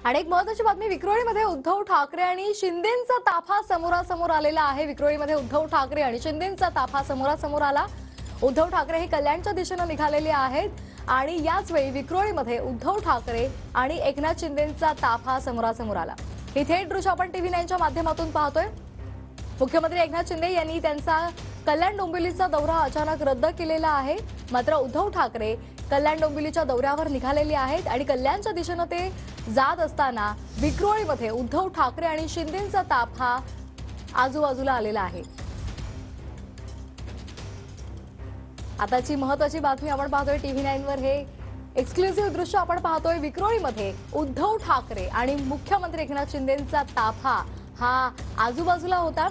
आणि एक महत्त्वाची बातमी विक्रोळीमध्ये उद्धव ठाकरे आणि शिंदेंचा ताफा समोरासमोर आलेला आहे। विक्रोळीमध्ये उद्धव ठाकरे आणि शिंदेंचा ताफा समोरासमोर आला। उद्धव ठाकरे हे कल्याणच्या दिशेने निघालेले आहेत आणि याच वेळी विक्रोळीमध्ये उद्धव ठाकरे आणि एकनाथ शिंदेंचा ताफा समोरासमोर आला। ही थेट दृश्य आपण टीव्ही 9 च्या माध्यमातून पाहतोय। मुख्यमंत्री एकनाथ शिंदे यांनी त्यांचा कल्याण डोंबिवलीचा दौरा अचानक रद्द केलेला आहे। मात्र उद्धव ठाकरे कल्याण डोंबिवलीच्या दौऱ्यावर निघालेले आहेत आणि कल्याणच्या दिशेने ते जात असताना विक्रोळीमध्ये उद्धव ठाकरे आणि शिंदेंचा ताप हा आजूबाजूला आलेला आहे। आताची महत्त्वाची बातमी आपण पाहतोय टीव्ही 9 वर। हे एक्सक्लुसिव्ह दृश्य आपण पाहतोय। विक्रोळीमध्ये उद्धव ठाकरे आणि मुख्यमंत्री एकनाथ शिंदेंचा ताफा हा आजूबाजूला होता।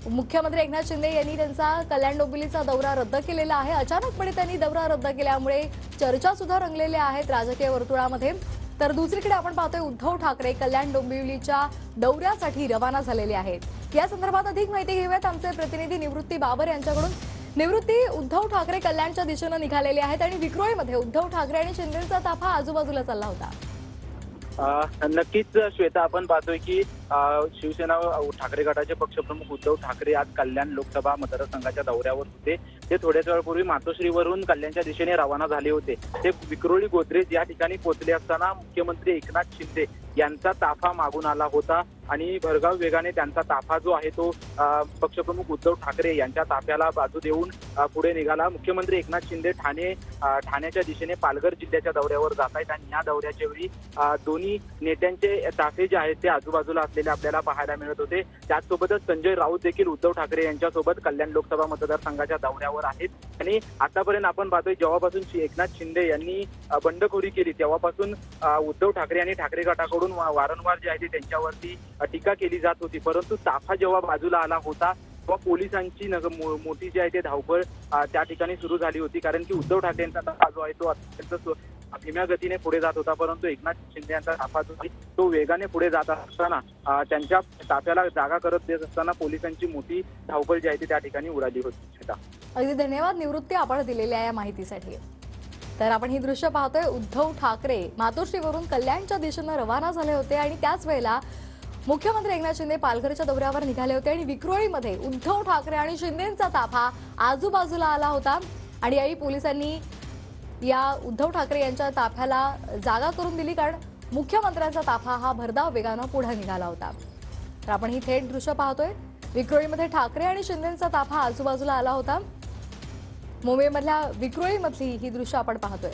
मुख्यमंत्री एकनाथ शिंदे यांनी त्यांचा कल्याण डोंबिवलीचा दौरा रद्द केलेला आहे। अचानकपणे त्यांनी दौरा रद्द केल्यामुळे चर्चा सुद्धा रंगलेल्या आहेत राजकीय वर्तुळामध्ये। तर दुसरीकडे आपण पाहतोय उद्धव ठाकरे कल्याण डोंबिवलीच्या दौऱ्यासाठी रवाना झालेले आहेत। या संदर्भात अधिक माहिती घेऊयात आमचे प्रतिनिधी निवृत्ती बाबर यांच्याकडून। निवृत्ती, उद्धव ठाकरे कल्याणच्या दिशेने निघालेले आहेत आणि विक्रोळीमध्ये उद्धव ठाकरे आणि शिंदेंचा ताफा आजूबाजूला चालला होता। नक्कीच श्वेता, आपण पाहतोय की शिवसेना ठाकरे गटाचे पक्षप्रमुख उद्धव ठाकरे आज कल्याण लोकसभा मतदारसंघाच्या दौऱ्यावर होते। ते थोड्याच वेळापूर्वी मातोश्रीवरून कल्याणच्या दिशेने रवाना झाले होते। ते विक्रोळी गोदरेज या ठिकाणी पोहोचले असताना मुख्यमंत्री एकनाथ शिंदे यांचा ताफा मागून आला होता आणि भरधाव वेगाने त्यांचा ताफा जो आहे तो पक्षप्रमुख उद्धव ठाकरे यांच्या ताफ्याला बाजू देऊन पुढे निघाला। मुख्यमंत्री एकनाथ शिंदे ठाण्याच्या दिशेने पालघर जिल्ह्याच्या दौऱ्यावर जात आहेत आणि या दौऱ्याच्या वेळी दोन्ही नेत्यांचे ताफे जे आहेत ते आजूबाजूला असलेले आपल्याला पाहायला मिळत होते। त्याचसोबतच संजय राऊत देखील उद्धव ठाकरे यांच्यासोबत कल्याण लोकसभा मतदारसंघाच्या दौऱ्यावर आहेत। आणि आतापर्यंत आपण पाहतोय जेव्हापासून एकनाथ शिंदे यांनी बंडखोरी केली तेव्हापासून उद्धव ठाकरे आणि ठाकरे गटाकडून वारंवार जे आहे ते त्यांच्यावरती टीका केली जात होती। परंतु ताफा जेव्हा बाजूला आला होता तेव्हा पोलिसांची मोठी जी आहे ते धावपळ त्या ठिकाणी सुरू झाली होती। कारण की उद्धव ठाकरे यांचा ताफा जो आहे तो अत्यंत धीम्या गतीने पुढे जात होता, परंतु एकनाथ शिंदे यांचा ताफा जो आहे तो वेगाने पुढे जात असताना त्यांच्या ताफ्याला जागा करत देत असताना पोलिसांची मोठी धावपळ जी आहे ती त्या ठिकाणी उडाली होती। अगदी धन्यवाद निवृत्ती आपण दिलेल्या या माहितीसाठी। तर आपण ही दृश्य पाहतोय। उद्धव ठाकरे मातोश्रीवरून कल्याणच्या दिशेने रवाना झाले होते आणि त्याच वेळेला मुख्यमंत्री एकनाथ शिंदे पालघरच्या दौऱ्यावर निघाले होते आणि विक्रोळीमध्ये उद्धव ठाकरे आणि शिंदेंचा ताफा आजूबाजूला आला होता आणि याही पोलिसांनी या उद्धव ठाकरे यांच्या ताफ्याला जागा करून दिली, कारण मुख्यमंत्र्यांचा ताफा हा भरधाव वेगाने पुढे निघाला होता। तर आपण ही थेट दृश्य पाहतोय। विक्रोळीमध्ये ठाकरे आणि शिंदेंचा ताफा आजूबाजूला आला होता। मुंबईमधल्या विक्रोळीमधली ही दृश्य आपण पाहतोय।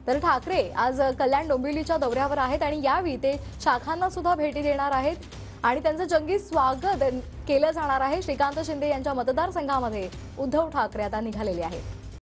तर ठाकरे आज कल्याण डोंबिवलीच्या दौऱ्यावर आहेत आणि यावेळी ते शाखांना सुद्धा भेटी देणार आहेत आणि त्यांचं जंगी स्वागत केलं जाणार आहे। श्रीकांत शिंदे यांच्या मतदारसंघामध्ये उद्धव ठाकरे आता निघालेले आहेत।